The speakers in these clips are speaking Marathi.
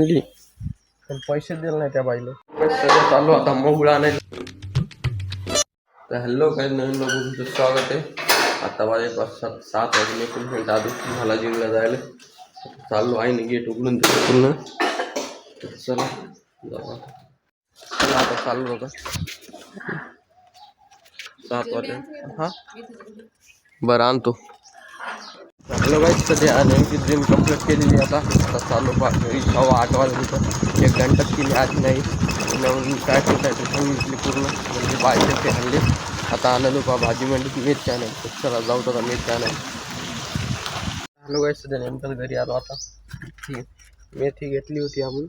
पण पैसे दिले नाही त्या बाईला. सगळं चालू आता मोगळा नाही. तर हॅलो काही नवीन लोकांचं स्वागत आहे. आता वाजे 7 वाजून 19 मिनिट दादू मला जिमला जायला चाललो आहे ना. गेट उघडून देतो पूर्ण. चला जाऊ आता चाललो का 7 वाजे. हां बरं आणतो. हॅलो गाईज सध्या नेमकी जिम कंप्लीट केलेली. आता चालू 8 वाजता 1 घंटा केली आधी नाही. नवीन काय करताय ते सांगितली पूर्ण म्हणजे बायचे ते आणले. आता आलेलो का भाजी मंडीत मिरच्या नाही. चला जाऊ आता मिरच्या नाही. हॅलो गाईज सध्या नेमकं घरी आलो. आता मेथी घेतली होती आपण.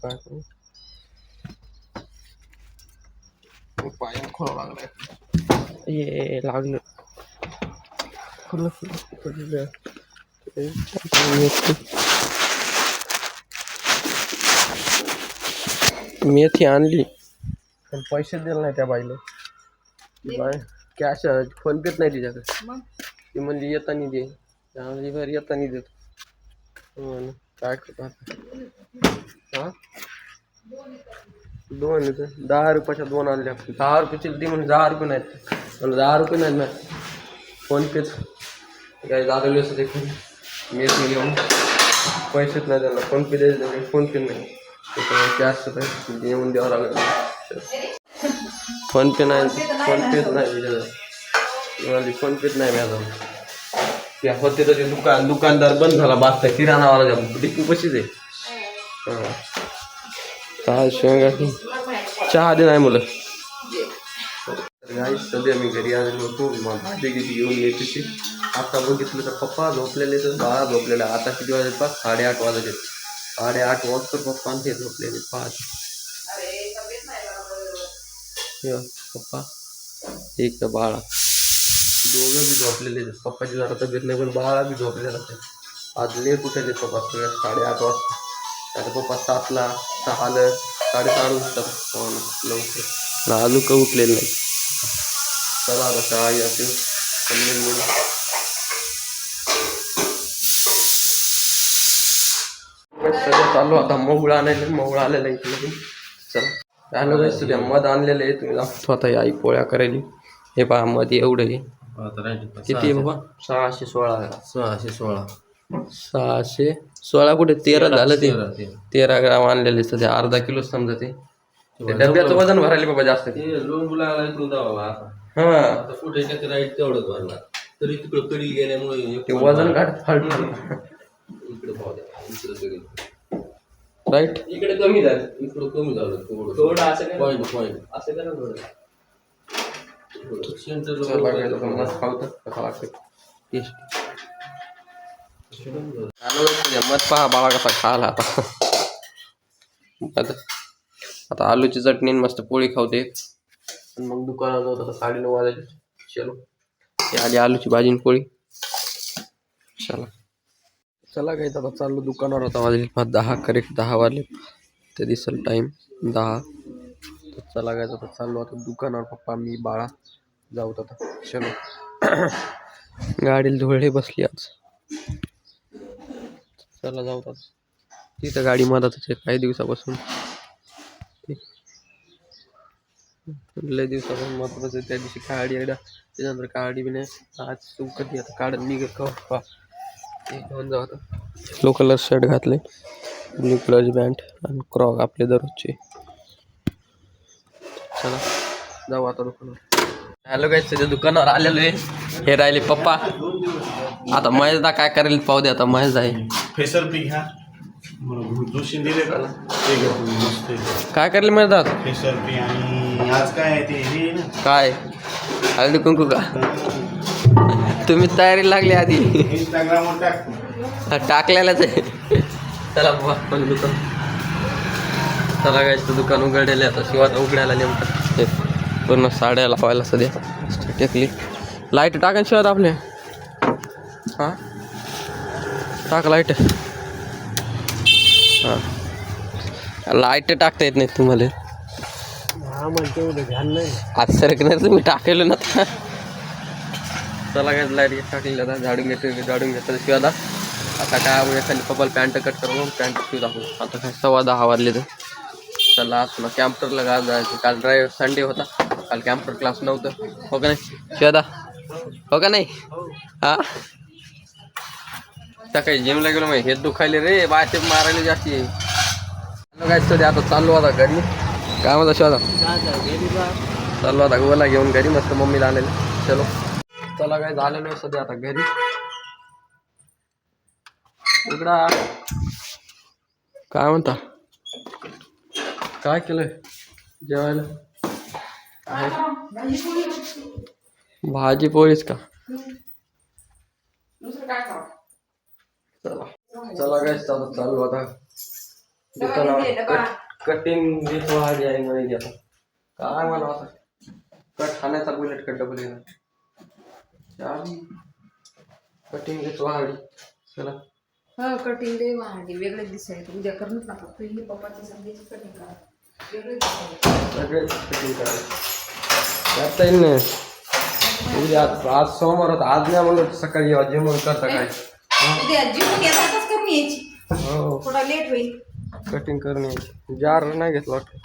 काय करू पायाला खोला लागलाय. ये लागलं फुलं मेथी आणली पण पैसे दिले नाही त्या बाईला. बाय कॅश फोन पेत नाही तिच्याकडे. ती म्हणजे येताना दे. त्यामध्ये घरी येताना देतो. काय करतो हां 2 10 रुपयाच्या 2 आणल्या. 10 रुपयाची ती म्हणजे 10 रुपये नाहीत. पण 10 रुपये नाहीत ना फोन पेच काय झालेलं असं ते मेथी घेऊन पैसेच नाही त्यांना. फोन पे द्यायचं फोन पे नाही. त्याच्यामुळे कॅश येऊन द्यावं लागलं. फोन पे नाही. फोन पेच नाही. फोन पेच नाही माझा. त्या होते तर ते दुकानदार बंद झाला. बागता किराणावाला डिपू कशीच आहे. हां काय शेंगा चहा दे नाही मुलं. सध्या मी घरी आलेलो होतो. मग भाजी घेऊन येते. आता बघितलं तर पप्पा झोपलेले तर बाळा झोपलेला. आता किती वाजले पाच 8:30 वाजले. 8:30 वाजता पप्पा ते झोपलेले. पाच पप्पा एक बाळा दोघं बी झोपलेले. पप्पाची जरा तब्येत नाही पण बाळा बी झोपलेला. आज लेट उठायचे पप्पा सगळ्या 8:30 वाजता. आता पप्पा 7ला 6ला 6:30 उठतात लवकर. अजून का उठलेलं नाही. चला आता चहा असेल सगळं चालू. आता मोगळा आणायला. मोगळा आलेला इकडे. चला हॅलो गाईस सध्या मध आणलेलं आहे. तुम्ही दाखवतो आता आई पोळ्या करायली. हे पहा मध एवढं आहे. किती आहे बाबा 616 616 कुठे 13 झालं. ते 13 ग्राम आणलेले सध्या. अर्धा किलो समजा. ते डब्याचं वजन भरायला बाबा जास्त. हां कुठे राईट तेवढंच भरणार तरी तिकडं कडी गेल्यामुळे ते वजन काढ इकडे पाहू द्या. इकडे कडी राईट. इकडे कमी झालं. इकडं कमी झालं थोडं असं पॉईंट असं करा थोडं. मत पहा बाळा कसा खाला. आता आलूची चटणी मस्त पोळी खावते. मग दुकानात जाऊ. आता 9:30 वाजायचे. चलो आली आलूची भाजी पोळी. चला काही आता चाललो दुकानावर. आता वाजले 10 करेक्ट 10 वाजले. ते दिसेल टाईम 10. तर चला काय आता चाललो आता दुकानावर. पप्पा मी बाळा जाऊत आता. चलो गाडीला धुळे बसली आज. चला जाऊत आता. तिथं गाडी मधातच आहे काही दिवसापासून. लय दिवसापासून महत्वाचं आहे. त्या दिवशी काढी एकदा त्याच्यानंतर काढी बी नाही. आज तू कधी आता काढ निघत का घेऊन जाऊ. आता येलो कलर शर्ट घातले. ब्ल्यू कलरची पॅन्ट आणि क्रॉक आपले दररोजचे. चला जाऊ आता दुकानावर. हॅलो गाईस सध्या दुकानावर आलेलो आहे. हे राहिले पप्पा. आता महेशदा काय करेल पाहू दे. आता महेश आहे. फेसर पी घ्या. दिले काय करेल महेशदा फेसर पी. आणि आज काय आहे ते हे ना काय हळदी कुंकू का. तुम्ही तयारी लागली आधी. इंस्टाग्रामवर टाकतो. टाकलेलाच आहे. चला बाबा पण दुकान. चला काय दुकान उघडलेलं आहे. आता शिवाय उघडायला नेमकं पूर्ण साड्या लावायला सध्या टेकली. लाईट टाका शिवाय आपल्या. हां टाक लाईट. हां लाईट टाकता येत नाही तुम्हाला. हा म्हणजे तेवढं ध्यान नाही. आज सर नाही तुम्ही टाकेल ना. चला काय लाईट टाकली आता झाडून घेतो शिवाय आता काय आपण एखादी पप्पाला पॅन्ट कट करून पॅन्ट शिव दाखवू. आता काय 10:15 वाजले तर चला आज तुला कॅम्प्युटरला का जायचं. काल संडे होता, काल कॅम्प्युटर क्लास नव्हतं. हो का नाही शिवादा, हो का नाही? हा सकाळी जिमला गेलो मग हे दुखायले रे, बाय मारायला जास्ती काय सध्या. आता चाललो आता घरी. काय म्हणता शिवादा? चाललो आता गोला घेऊन घरी, मस्त मम्मीला आलेले. चलो चला काय झालेलं सध्या आता घरी. इकडा काय म्हणता, काय केलंय जेवायला? भाजी पोळीच का? चला चला काय चालू आता दुकानावर. कटिंग घेतो भाजी आहे म्हणे घ्या. काय म्हणा आता कट खाण्याचा बुलेट कट डबल कटिंग घेतो भाजी. चला हा कटिंग दे वाहडी वेगळे दिसायचं. उद्या करूनच नका पहिली पप्पाची संध्याची कटिंग करा. सगळे कटिंग करायचं आता येईल ना उद्या. आज सोमवार होता, आज नाही म्हणलं सकाळी जेवण करता काय. उद्या जीवन येतातच कमी यायची. हो थोडा लेट होईल. कटिंग करून यायची. जार नाही घेतलं वाटतं.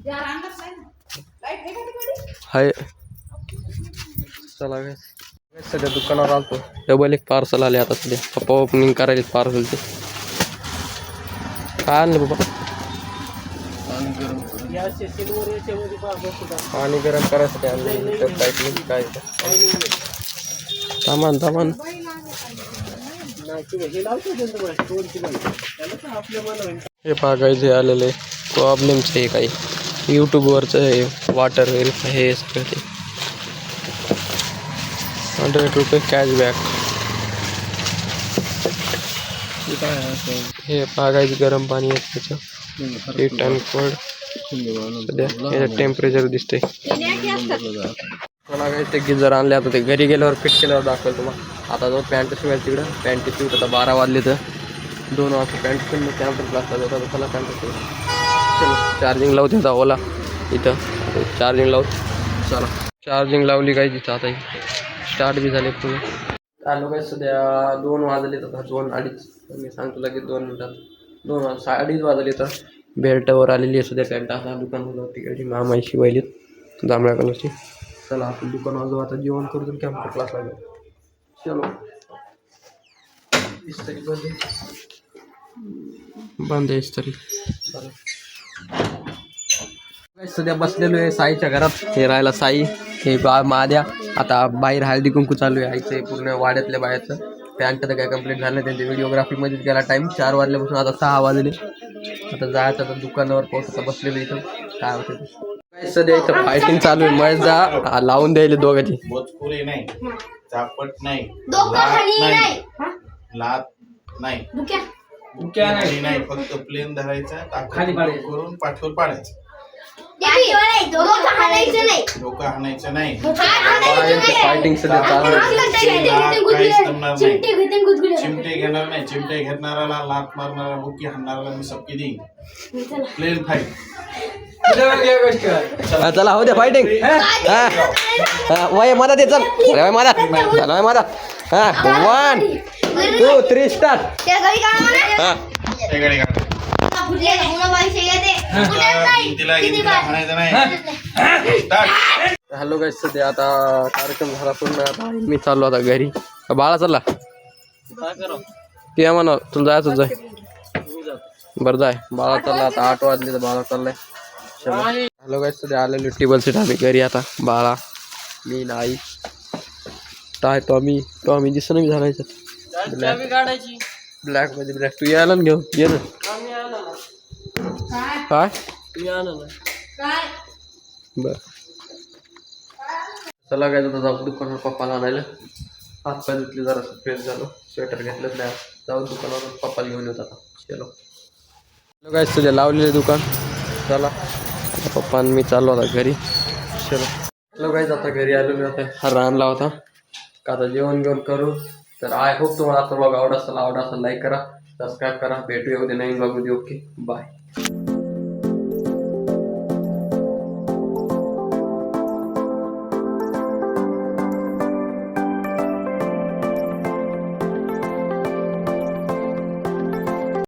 जार आणलाच नाही ना. लाईट आहे का तिकडे? हाय चला काय सध्या दुकानावर आलतो. डबल एक पार्सल आले आता सध्या. पप्पा ओपनिंग करायला पार्सलचे. काय आणलं पप्पा? पाणी गरम करायसाठी आणलं. काय सामान सामान हे बघायचे आलेले प्रॉब्लेमचं आहे काही. यूट्यूबवरचं हे वॉटर वेरीफाय हे सगळं ते 100 रुपये कॅशबॅक. हे बघायचं गरम पाणी आहे त्याचं. हीट अँड कोल्ड सध्या याचं टेम्परेचर दिसतंय. मला काही ते गिझर आणले. आता ते घरी गेल्यावर फिट केल्यावर दाखवेल तुम्हाला. आता जो पॅन्ट शिवायला तिकडं पॅन्ट शिवत आता 12 वाजले तर 2 वाजता पॅन्ट शिवून कॅम्प्युटर क्लासला जातो. आता चला पॅन्ट शिवून चलो चार्जिंग लावते आता ओला इथं. चार्जिंग लावू चला. चार्जिंग लावली काय तिथं आता स्टार्ट बी झाले पुढे. आलो काय सध्या 2 वाजले तर 2-2:30 मी सांगतो लगेच 2 मिनिटात. 2-2:30 वाजले तर बेल्टवर आलेली आहे सध्या पॅन्ट. आता दुकानावर तिकडची मामाई शिवायलीत जांभळ्या कलरची. चला आपण दुकानावर जाऊ आता. जेवण करू तर कॅम्प्युटर क्लासला जाऊ. चलो इस्त्री बंद आहे इस्त्री. चला सध्या बसलेलो आहे साईच्या घरात. हे राहायला साई, हे महाद्या. आता बाहेर हळदी कुंकू चालू आहे आईचं पूर्ण वाड्यातल्या बाहेरचं. पॅन्ट तर काय कंप्लीट झालं नाही. त्यांच्या व्हिडिओग्राफीमध्येच गेला टाईम. 4 वाजल्यापासून आता 6 वाजले. आता जायचं आता दुकानावर पोहोचता बसलेलं इथं. काय होतं काय सध्या इथं फायटिंग चालू आहे. मग जा लावून द्यायला दोघांची. बोचकुरे नाही, चापट नाही, लात नाही, बुक्या नाही, फक्त प्लेन धरायचा खाली करून पाठवर पाडायचं. डोकं हाणायचं नाही. फायटिंग सध्या चालू आहे. चिमटे घेणार नाही. चिमटे घेणाराला लात मारणारा बुक्की हाणणाराला मी सबकी देईन. Plain fight. चला हो द्या फायटिंग. वय मदत आहे. चल वय मदत चला. वय मदत. 1 2 3 स्टार्ट. हॅलो गाईस सध्या आता कार्यक्रम झाला पूर्ण. आता मी चाललो आता घरी. बाळा चालला ते म्हणा तुला जायचं जाय. बरं जाय. बाळा चालला आता 8 वाजले तर बाळा चाललाय. हॅलो गाईस सध्या आलेलो टेबल सीट आम्ही घरी. आता बाळा मी आई टाय टॉमी दिसत नाही झाला ब्लॅक मध्ये. ब्लॅक तू यायला घेऊ ये ना. काय बर चला काय जाऊ दुकानावर पप्पाला आणायला. हात पाय धुतले जरा फ्रेश झालो. स्वेटर घेतलं नाही जाऊ दुकानावर पप्पाला घेऊन येत आता. चलो हॅलो काय सध्या लावलेले दुकान. चला पप्पा मी चाललो आता घरी. चलो हॅलो काय आता घरी आलेलो. आता हा आणला होता का आता जेवण घेऊन करू. तर आय होप तुम्हाला आता ब्लॉग आवडत असेल लाईक करा, सबस्क्राईब करा. भेटूया उद्या नवीन ब्लॉग मध्ये. Okay bye.